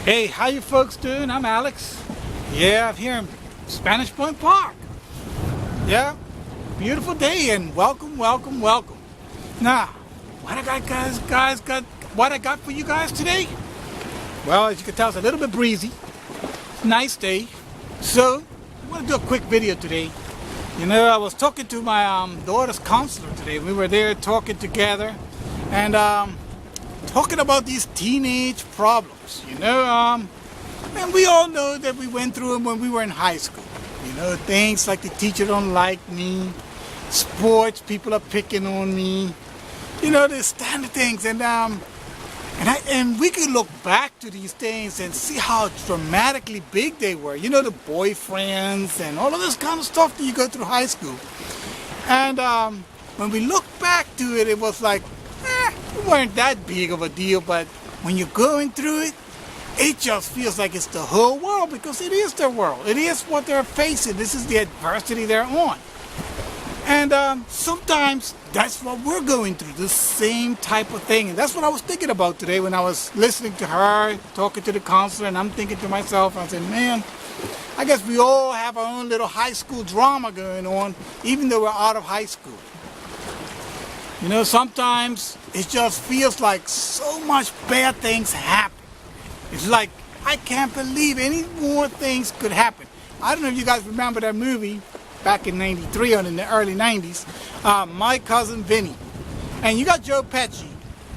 Hey, how you folks doing? I'm Alex. Yeah, I'm here in Spanish Point Park. Yeah, beautiful day and welcome. Now, what I got for you guys today? Well, as you can tell, it's a little bit breezy. It's a nice day. So, I want to do a quick video today. You know, I was talking to my daughter's counselor today. We were there talking together and talking about these teenage problems, and we all know that we went through them when we were in high school. You know, things like the teacher don't like me, sports, people are picking on me, the standard things, and we could look back to these things and see how dramatically big they were. The boyfriends and all of this kind of stuff that you go through high school. And when we look back to it, it was like, it weren't that big of a deal, but when you're going through it, it just feels like it's the whole world, because it is their world. It is what they're facing. This is the adversity they're on. And sometimes that's what we're going through, the same type of thing. And that's what I was thinking about today when I was listening to her, talking to the counselor, and I'm thinking to myself, I said, man, I guess we all have our own little high school drama going on, even though we're out of high school. Sometimes it just feels like so much bad things happen. It's like, I can't believe any more things could happen. I don't know if you guys remember that movie back in '93 or in the early '90s, My Cousin Vinny. And you got Joe Pesci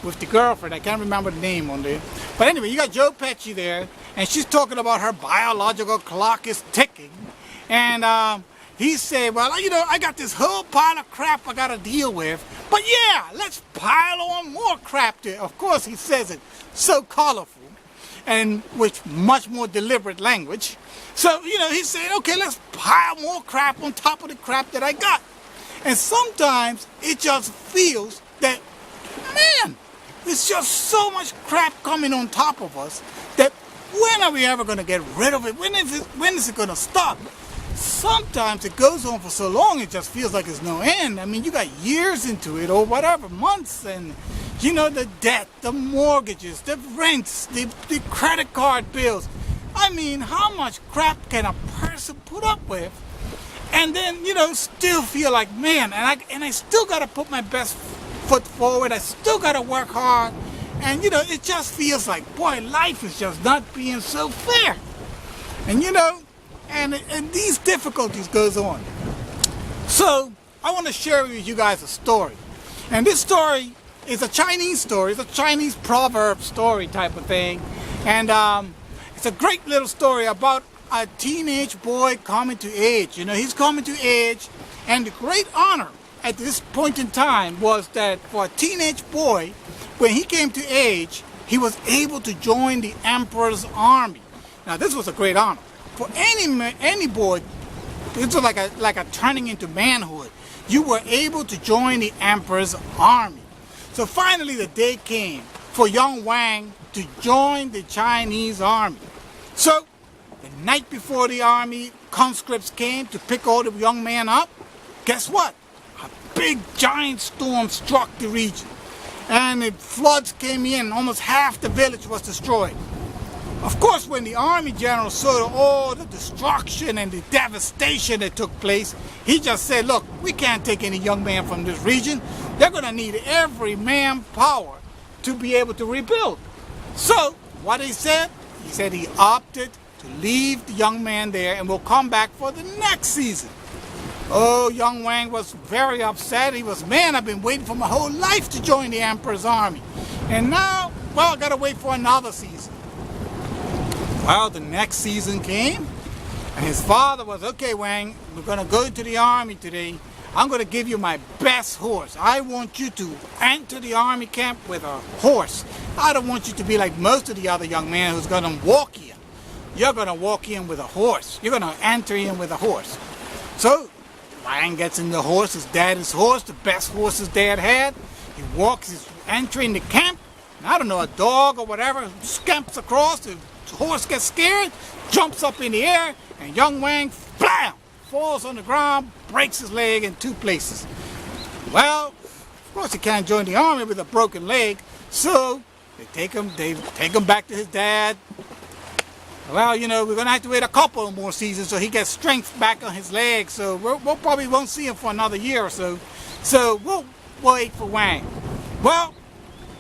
with the girlfriend. I can't remember the name on there. But anyway, you got Joe Pesci there, and she's talking about her biological clock is ticking. And he said, well, I got this whole pile of crap I got to deal with. But yeah, let's pile on more crap to it. Of course, he says it so colorful and with much more deliberate language. So, he said, okay, let's pile more crap on top of the crap that I got. And sometimes it just feels that, man, there's just so much crap coming on top of us that when are we ever going to get rid of it? When is it going to stop? Sometimes it goes on for so long it just feels like there's no end. I mean, you got years into it or whatever, months, and the debt, the mortgages, the rents, the credit card bills. I mean, how much crap can a person put up with and then, still feel like, man, and I still got to put my best foot forward. I still got to work hard. And, it just feels like, boy, life is just not being so fair. And, and these difficulties goes on. So I want to share with you guys a story. And this story is a Chinese story. It's a Chinese proverb story type of thing. And it's a great little story about a teenage boy coming to age. He's coming to age. And the great honor at this point in time was that for a teenage boy, when he came to age, he was able to join the emperor's army. Now, this was a great honor. For any boy, it's like a turning into manhood. You were able to join the emperor's army. So finally the day came for young Wang to join the Chinese army. So the night before the army conscripts came to pick all the young men up, guess what? A big giant storm struck the region. And the floods came in, almost half the village was destroyed. Of course, when the army general saw all the destruction and the devastation that took place, he just said, look, we can't take any young man from this region. They're going to need every manpower to be able to rebuild. So, what he said he opted to leave the young man there and will come back for the next season. Oh, young Wang was very upset. He was, man, I've been waiting for my whole life to join the emperor's army. And now, well, I got to wait for another season. Well, the next season came, and his father was, okay, Wang, we're going to go to the army today. I'm going to give you my best horse. I want you to enter the army camp with a horse. I don't want you to be like most of the other young men who's going to walk in. You're going to walk in with a horse. You're going to enter in with a horse. So Wang gets in the horse, his dad's horse, the best horse his dad had. He walks, he's entering the camp. And I don't know, a dog or whatever scamps across. The horse gets scared, jumps up in the air, and young Wang, blam, falls on the ground, breaks his leg in 2 places. Well, of course he can't join the army with a broken leg, so they take him back to his dad, Well, you know, we're going to have to wait a couple more seasons so he gets strength back on his legs. So we'll probably won't see him for another year or so. So we'll wait for Wang. Well,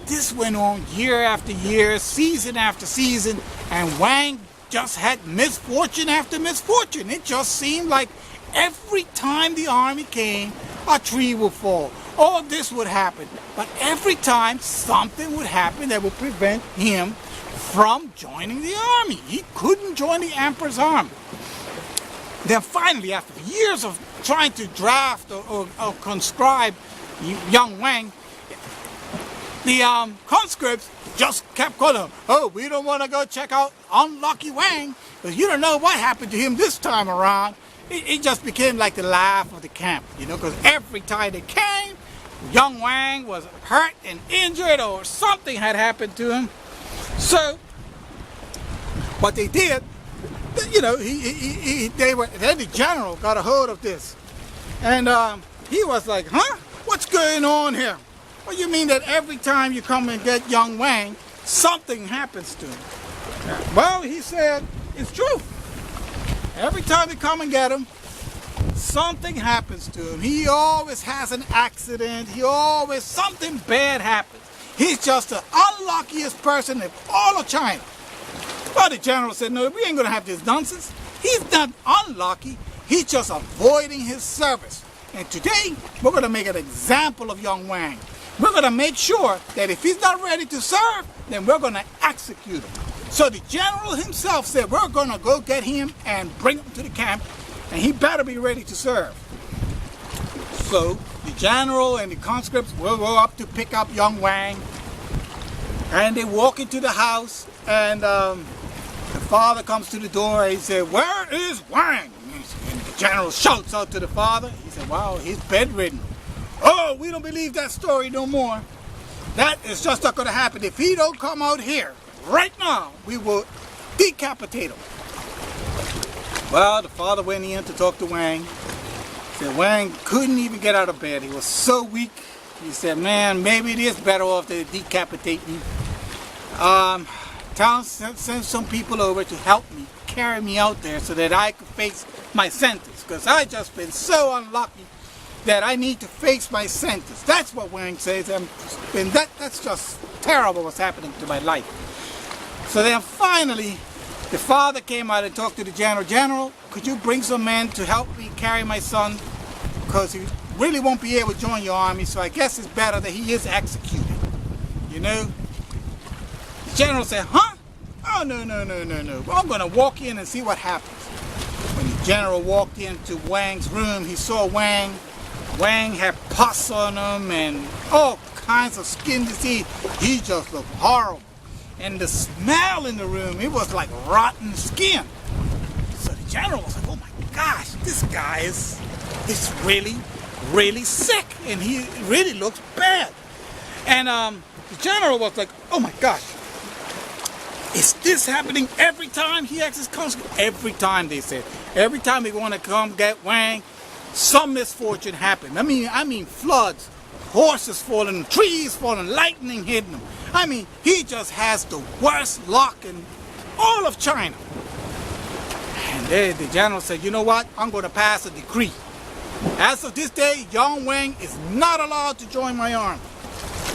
this went on year after year, season after season, and Wang just had misfortune after misfortune. It just seemed like every time the army came, a tree would fall. All this would happen. But every time something would happen that would prevent him from joining the army. He couldn't join the emperor's army. Then finally, after years of trying to draft or conscribe young Wang, the conscripts just kept calling him, oh, we don't want to go check out unlucky Wang, because you don't know what happened to him this time around. It just became like the laugh of the camp, you know, because every time they came, young Wang was hurt and injured or something had happened to him. So what they did, you know, then the general got a hold of this, and he was like, huh? What's going on here? What do you mean that every time you come and get young Wang, something happens to him? Well, he said, it's true. Every time you come and get him, something happens to him. He always has an accident. Something bad happens. He's just the unluckiest person in all of China. Well, the general said, no, we ain't going to have this nonsense. He's not unlucky. He's just avoiding his service. And today, we're going to make an example of young Wang. We're going to make sure that if he's not ready to serve, then we're going to execute him. So the general himself said, we're going to go get him and bring him to the camp, and he better be ready to serve. So the general and the conscripts will go up to pick up young Wang, and they walk into the house, and the father comes to the door, and he said, where is Wang? And the general shouts out to the father. He said, wow, he's bedridden. Oh, we don't believe that story no more. That is just not going to happen. If he don't come out here right now, we will decapitate him. Well, the father went in to talk to Wang. He said Wang couldn't even get out of bed. He was so weak. He said, man, maybe it is better off to decapitate me. Send some people over to help me, carry me out there so that I could face my sentence. Because I just been so unlucky that I need to face my sentence. That's what Wang says. That's just terrible what's happening to my life. So then finally, the father came out and talked to the general. General, could you bring some men to help me carry my son? Because he really won't be able to join your army, so I guess it's better that he is executed. You know? The general said, huh? Oh, no. Well, I'm going to walk in and see what happens. When the general walked into Wang's room, he saw Wang. Wang had pus on him and all kinds of skin disease. He just looked horrible. And the smell in the room, it was like rotten skin. So the general was like, oh my gosh, this guy is really, really sick. And he really looks bad. And the general was like, oh my gosh, is this happening every time? He asked his conscript. Every time, they said. Every time they want to come get Wang, some misfortune happened. I mean floods, horses falling, trees falling, lightning hitting him. I mean, he just has the worst luck in all of China. And then the general said, you know what? I'm going to pass a decree. As of this day, young Wang is not allowed to join my army.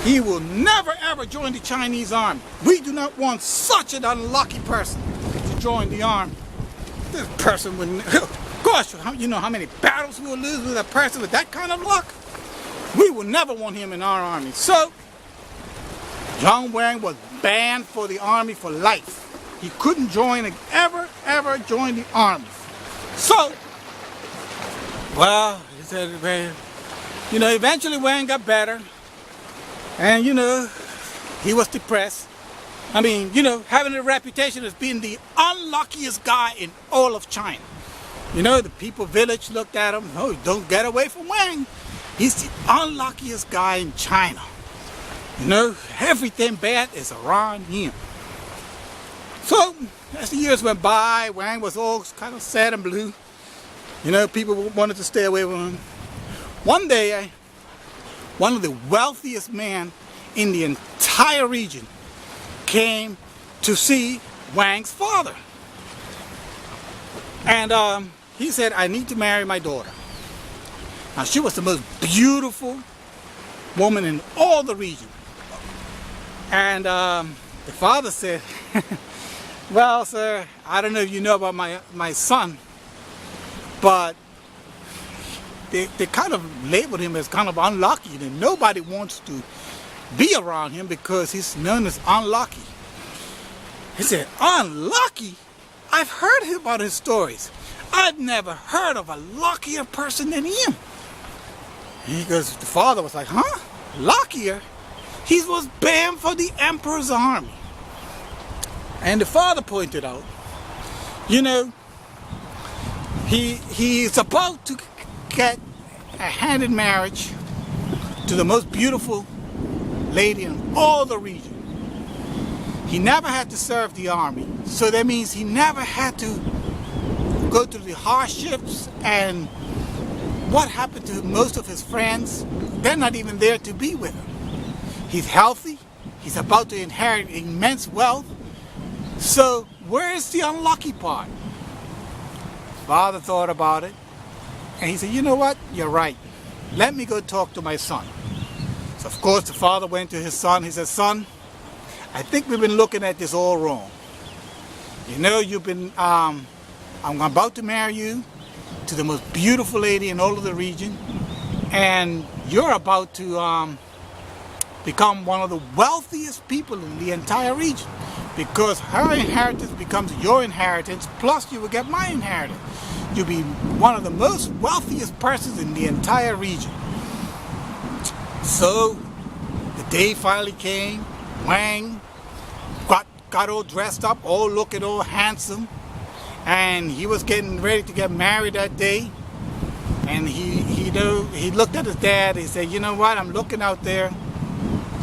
He will never ever join the Chinese army. We do not want such an unlucky person to join the army. This person would, gosh, you know how many battles we will lose with a person with that kind of luck? We will never want him in our army. So, young Wang was banned for the army for life. He couldn't ever join the army. So, well, he said, you know, eventually Wang got better. And, you know, he was depressed. I mean, you know, having a reputation as being the unluckiest guy in all of China. You know, the people village looked at him, oh, don't get away from Wang. He's the unluckiest guy in China. You know, everything bad is around him. So, as the years went by, Wang was all kind of sad and blue. You know, people wanted to stay away from him. One day, one of the wealthiest men in the entire region came to see Wang's father. And he said, I need to marry my daughter. Now, she was the most beautiful woman in all the region. And the father said, well, sir, I don't know if you know about my son, but they kind of labeled him as kind of unlucky, and nobody wants to be around him because he's known as unlucky. He said, unlucky? I've heard about his stories. I've never heard of a luckier person than him. And he goes, the father was like, huh? Luckier? He was banned for the emperor's army. And the father pointed out, you know, he's about to get a hand in marriage to the most beautiful lady in all the region. He never had to serve the army, so that means he never had to go through the hardships. And what happened to most of his friends? They're not even there to be with him. He's healthy, he's about to inherit immense wealth, so where's the unlucky part? Father thought about it, and he said, you know what, you're right, let me go talk to my son. So of course the father went to his son. He said, son, I think we've been looking at this all wrong. You know, I'm about to marry you to the most beautiful lady in all of the region, and you're about to become one of the wealthiest people in the entire region, because her inheritance becomes your inheritance, plus you will get my inheritance. You'll be one of the most wealthiest persons in the entire region. So the day finally came. Wang got all dressed up, all looking all handsome, and he was getting ready to get married that day. And he looked at his dad. He said, you know what, I'm looking out there.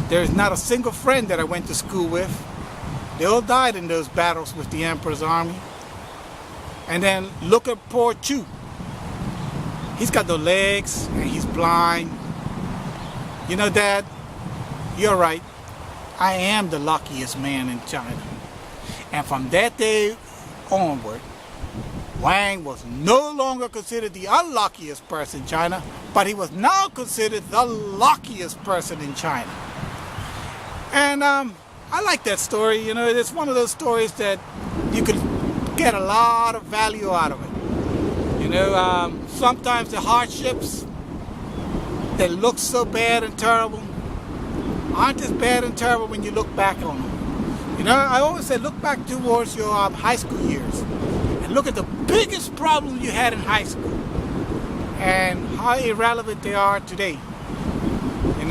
There's not a single friend that I went to school with. They all died in those battles with the emperor's army. And then look at poor Chu. He's got no legs and he's blind. You know, Dad, you're right. I am the luckiest man in China. And from that day onward, Wang was no longer considered the unluckiest person in China, but he was now considered the luckiest person in China. And I like that story. You know, it's one of those stories that you could get a lot of value out of it. You know, sometimes the hardships that look so bad and terrible aren't as bad and terrible when you look back on them. You know, I always say look back towards your high school years and look at the biggest problems you had in high school and how irrelevant they are today. You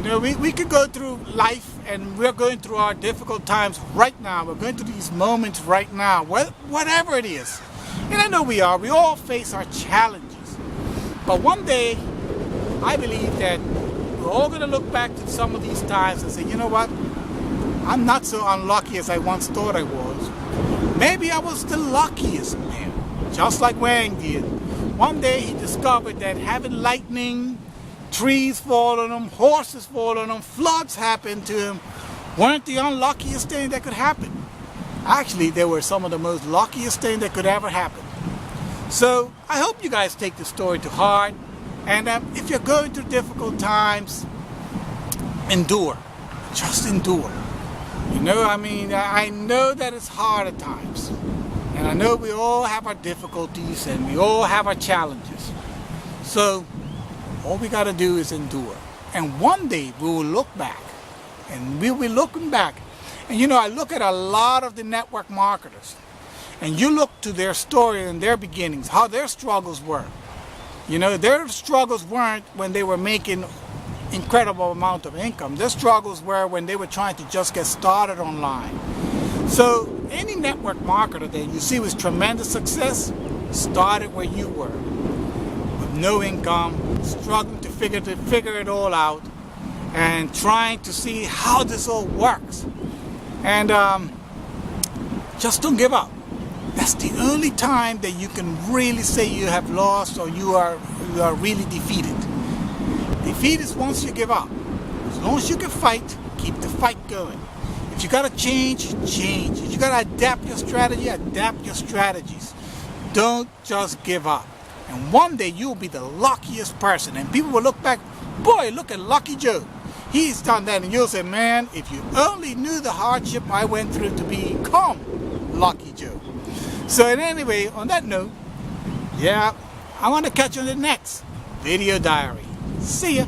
know, we could go through life, and we're going through our difficult times right now. We're going through these moments right now, whatever it is. And I know we are. We all face our challenges. But one day, I believe that we're all going to look back to some of these times and say, you know what? I'm not so unlucky as I once thought I was. Maybe I was the luckiest man, just like Wang did. One day he discovered that having lightning, trees fall on him, horses fall on him, floods happen to him, weren't the unluckiest thing that could happen. Actually, they were some of the most luckiest thing that could ever happen. So I hope you guys take the story to heart. And if you're going through difficult times, endure. Just endure. You know, I mean, I know that it's hard at times. And I know we all have our difficulties and we all have our challenges. So all we got to do is endure. And one day we will look back. And we'll be looking back. And you know, I look at a lot of the network marketers. And you look to their story and their beginnings, how their struggles were. You know, their struggles weren't when they were making incredible amount of income. Their struggles were when they were trying to just get started online. So any network marketer that you see with tremendous success started where you were, with no income, struggling to figure it all out, and trying to see how this all works. And just don't give up. That's the only time that you can really say you have lost or you are really defeated. Defeat is once you give up. As long as you can fight, keep the fight going. If you got to change. You got to adapt your strategy, adapt your strategies. Don't just give up. And one day you'll be the luckiest person. And people will look back, boy, look at Lucky Joe. He's done that. And you'll say, man, if you only knew the hardship I went through to become Lucky Joe. So anyway, on that note, yeah, I want to catch you on the next video diary. See ya.